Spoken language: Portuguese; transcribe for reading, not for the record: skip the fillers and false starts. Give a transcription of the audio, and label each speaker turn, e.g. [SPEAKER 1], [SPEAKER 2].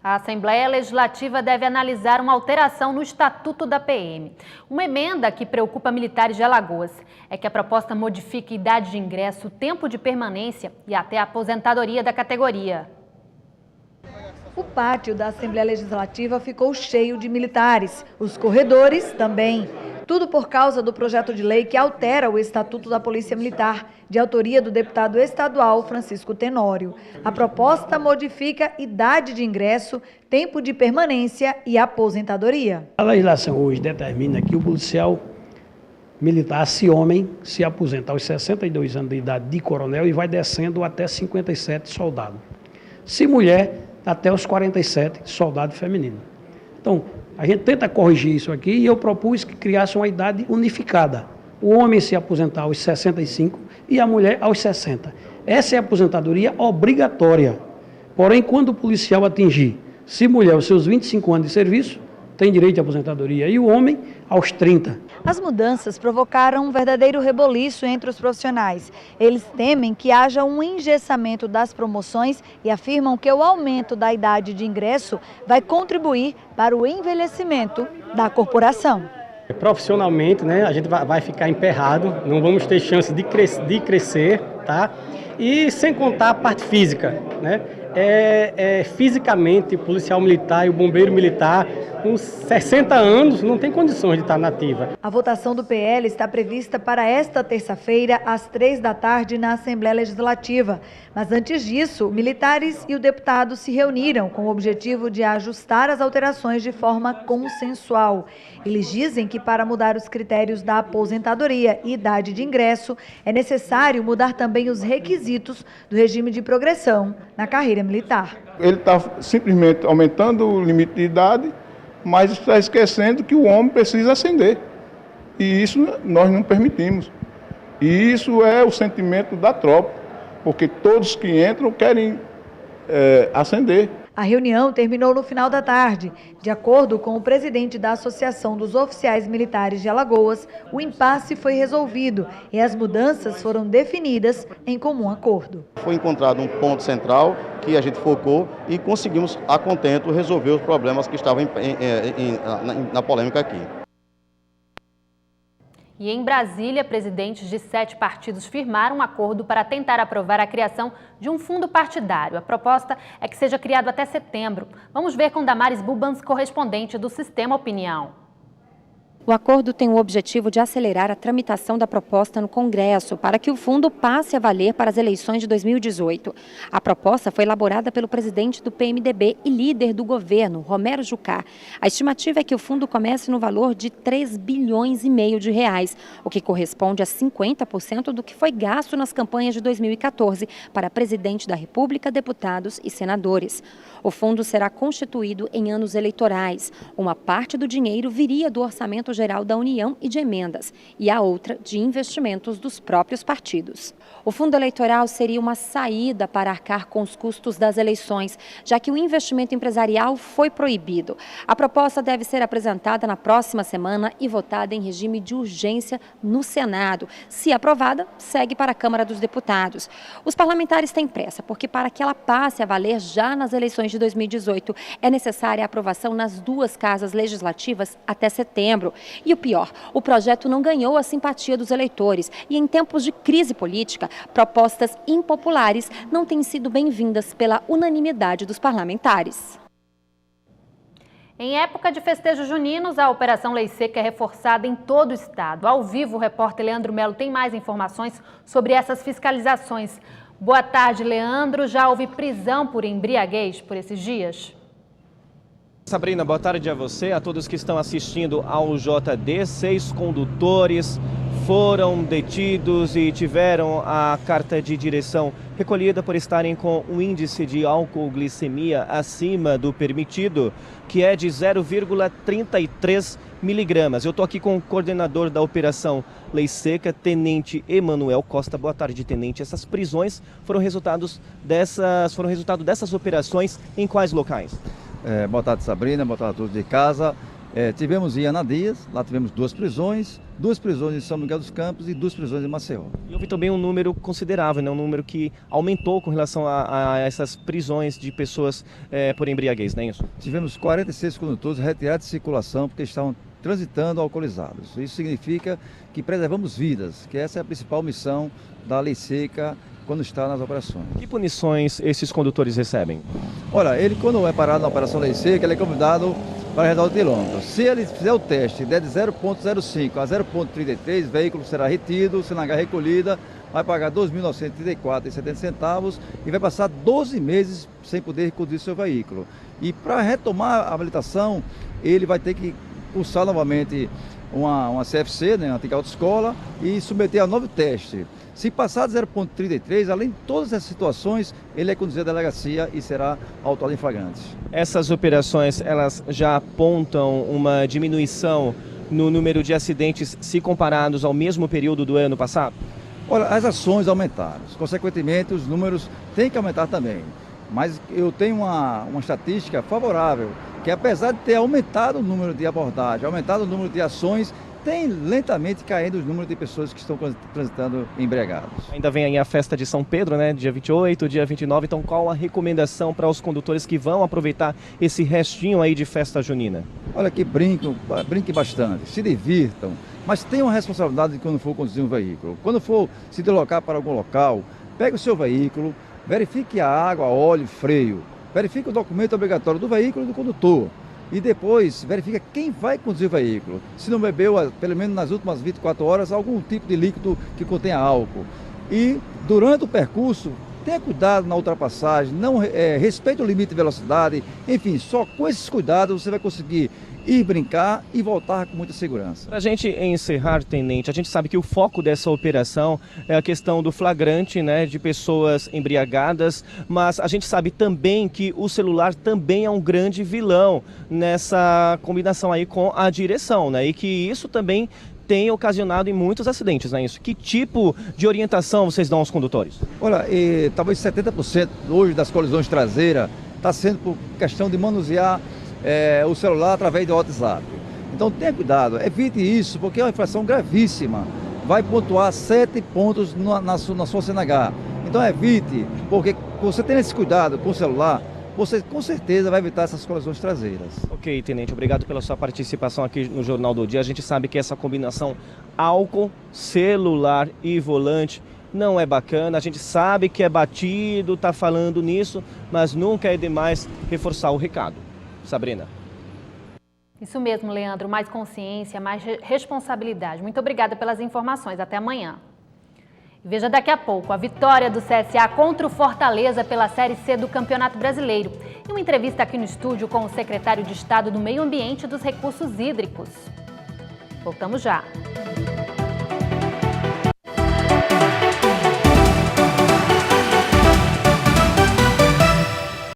[SPEAKER 1] A Assembleia Legislativa deve analisar uma alteração no Estatuto da PM. Uma emenda que preocupa militares de Alagoas é que a proposta modifique idade de ingresso, tempo de permanência e até a aposentadoria da categoria.
[SPEAKER 2] O pátio da Assembleia Legislativa ficou cheio de militares, os corredores também. Tudo por causa do projeto de lei que altera o Estatuto da Polícia Militar, de autoria do deputado estadual Francisco Tenório. A proposta modifica idade de ingresso, tempo de permanência e aposentadoria.
[SPEAKER 3] A legislação hoje determina que o policial militar, se homem, se aposenta aos 62 anos de idade de coronel e vai descendo até 57 soldado. Se mulher, até os 47 soldado feminino. Então, a gente tenta corrigir isso aqui e eu propus que criasse uma idade unificada. O homem se aposentar aos 65 e a mulher aos 60. Essa é a aposentadoria obrigatória. Porém, quando o policial atingir, se mulher, os seus 25 anos de serviço, tem direito à aposentadoria e o homem aos 30.
[SPEAKER 2] As mudanças provocaram um verdadeiro reboliço entre os profissionais. Eles temem que haja um engessamento das promoções e afirmam que o aumento da idade de ingresso vai contribuir para o envelhecimento da corporação.
[SPEAKER 4] Profissionalmente, né, a gente vai ficar emperrado, não vamos ter chance de crescer, tá? E sem contar a parte física, né? Fisicamente, o policial militar e o bombeiro militar, com 60 anos, não tem condições de estar na ativa.
[SPEAKER 2] A votação do PL está prevista para esta terça-feira, às 15h na Assembleia Legislativa. Mas antes disso, militares e o deputado se reuniram com o objetivo de ajustar as alterações de forma consensual. Eles dizem que para mudar os critérios da aposentadoria e idade de ingresso, é necessário mudar também os requisitos do regime de progressão na carreira militar.
[SPEAKER 5] Ele está simplesmente aumentando o limite de idade, mas está esquecendo que o homem precisa ascender. E isso nós não permitimos. E isso é o sentimento da tropa, porque todos que entram querem ascender.
[SPEAKER 2] A reunião terminou no final da tarde. De acordo com o presidente da Associação dos Oficiais Militares de Alagoas, o impasse foi resolvido e as mudanças foram definidas em comum acordo.
[SPEAKER 6] Foi encontrado um ponto central que a gente focou e conseguimos, a contento, resolver os problemas que estavam na polêmica aqui.
[SPEAKER 1] E em Brasília, presidentes de 7 partidos firmaram um acordo para tentar aprovar a criação de um fundo partidário. A proposta é que seja criado até setembro. Vamos ver com Damares Bubans, correspondente do Sistema Opinião.
[SPEAKER 7] O acordo tem o objetivo de acelerar a tramitação da proposta no Congresso para que o fundo passe a valer para as eleições de 2018. A proposta foi elaborada pelo presidente do PMDB e líder do governo, Romero Jucá. A estimativa é que o fundo comece no valor de 3,5 bilhões de reais, o que corresponde a 50% do que foi gasto nas campanhas de 2014 para presidente da República, deputados e senadores. O fundo será constituído em anos eleitorais. Uma parte do dinheiro viria do orçamento geral da União e de emendas, e a outra de investimentos dos próprios partidos. O fundo eleitoral seria uma saída para arcar com os custos das eleições, já que o investimento empresarial foi proibido. A proposta deve ser apresentada na próxima semana e votada em regime de urgência no Senado. Se aprovada, segue para a Câmara dos Deputados. Os parlamentares têm pressa, porque para que ela passe a valer já nas eleições de 2018, é necessária a aprovação nas 2 casas legislativas até setembro. E o pior, o projeto não ganhou a simpatia dos eleitores e em tempos de crise política, propostas impopulares não têm sido bem-vindas pela unanimidade dos parlamentares.
[SPEAKER 1] Em época de festejos juninos, a Operação Lei Seca é reforçada em todo o estado. Ao vivo, o repórter Leandro Melo tem mais informações sobre essas fiscalizações. Boa tarde, Leandro. Já houve prisão por embriaguez por esses dias?
[SPEAKER 8] Sabrina, boa tarde a você, a todos que estão assistindo ao JD. 6 condutores foram detidos e tiveram a carta de direção recolhida por estarem com um índice de álcool-glicemia acima do permitido, que é de 0,33 miligramas. Eu estou aqui com o coordenador da Operação Lei Seca, Tenente Emanuel Costa. Boa tarde, Tenente. Essas prisões foram resultado dessas operações em quais locais?
[SPEAKER 9] Boa tarde, Sabrina, boa tarde a todos de casa. Tivemos em Anadias, lá tivemos 2 prisões, 2 prisões em São Miguel dos Campos e 2 prisões em Maceió.
[SPEAKER 8] E houve também um número considerável, né? Um número que aumentou com relação a essas prisões de pessoas por embriaguez, não é isso?
[SPEAKER 9] Tivemos 46 condutores retirados de circulação porque estavam transitando alcoolizados. Isso significa que preservamos vidas, que essa é a principal missão da Lei Seca quando está nas operações.
[SPEAKER 8] Que punições esses condutores recebem?
[SPEAKER 9] Olha, ele quando é parado na Operação Lei Seca, ele é convidado para redor do quilômetro. Se ele fizer o teste e der de 0,05 a 0,33, o veículo será retido, CNH recolhida, vai pagar R$ 2.934,70 e vai passar 12 meses sem poder conduzir seu veículo. E para retomar a habilitação, ele vai ter que cursar novamente uma CFC, né, uma antiga autoescola, e submeter a novo teste. Se passar de 0,33, além de todas essas situações, ele é conduzido à delegacia e será autuado em flagrantes.
[SPEAKER 8] Essas operações, elas já apontam uma diminuição no número de acidentes se comparados ao mesmo período do ano passado?
[SPEAKER 9] Olha, as ações aumentaram, consequentemente os números têm que aumentar também. Mas eu tenho uma estatística favorável, que apesar de ter aumentado o número de abordagens, aumentado o número de ações, tem lentamente caindo os números de pessoas que estão transitando embriagados.
[SPEAKER 8] Ainda vem aí a festa de São Pedro, né? Dia 28, dia 29, então qual a recomendação para os condutores que vão aproveitar esse restinho aí de festa junina?
[SPEAKER 9] Olha, que brinquem bastante, se divirtam, mas tenham a responsabilidade de quando for conduzir um veículo. Quando for se deslocar para algum local, pegue o seu veículo, verifique a água, óleo, freio, verifique o documento obrigatório do veículo e do condutor. E depois verifica quem vai conduzir o veículo. Se não bebeu, pelo menos nas últimas 24 horas, algum tipo de líquido que contenha álcool. E durante o percurso, tenha cuidado na ultrapassagem, respeite o limite de velocidade. Enfim, só com esses cuidados você vai conseguir ir brincar e voltar com muita segurança.
[SPEAKER 8] Para a gente encerrar, Tenente, a gente sabe que o foco dessa operação é a questão do flagrante, né, de pessoas embriagadas, mas a gente sabe também que o celular também é um grande vilão nessa combinação aí com a direção, né, e que isso também tem ocasionado em muitos acidentes, não é isso? Que tipo de orientação vocês dão aos condutores?
[SPEAKER 9] Olha, talvez 70% hoje das colisões traseiras está sendo por questão de manusear o celular através do WhatsApp. Então tenha cuidado, evite isso, porque é uma infração gravíssima. Vai pontuar 7 pontos na sua CNH. Então evite, porque você tendo esse cuidado com o celular, você com certeza vai evitar essas colisões traseiras.
[SPEAKER 8] Ok, Tenente, obrigado pela sua participação aqui no Jornal do Dia. A gente sabe que essa combinação álcool, celular e volante não é bacana. A gente sabe que é batido, está falando nisso, mas nunca é demais reforçar o recado. Sabrina.
[SPEAKER 1] Isso mesmo, Leandro. Mais consciência, mais responsabilidade. Muito obrigada pelas informações. Até amanhã. E veja daqui a pouco a vitória do CSA contra o Fortaleza pela Série C do Campeonato Brasileiro. E uma entrevista aqui no estúdio com o secretário de Estado do Meio Ambiente e dos Recursos Hídricos. Voltamos já.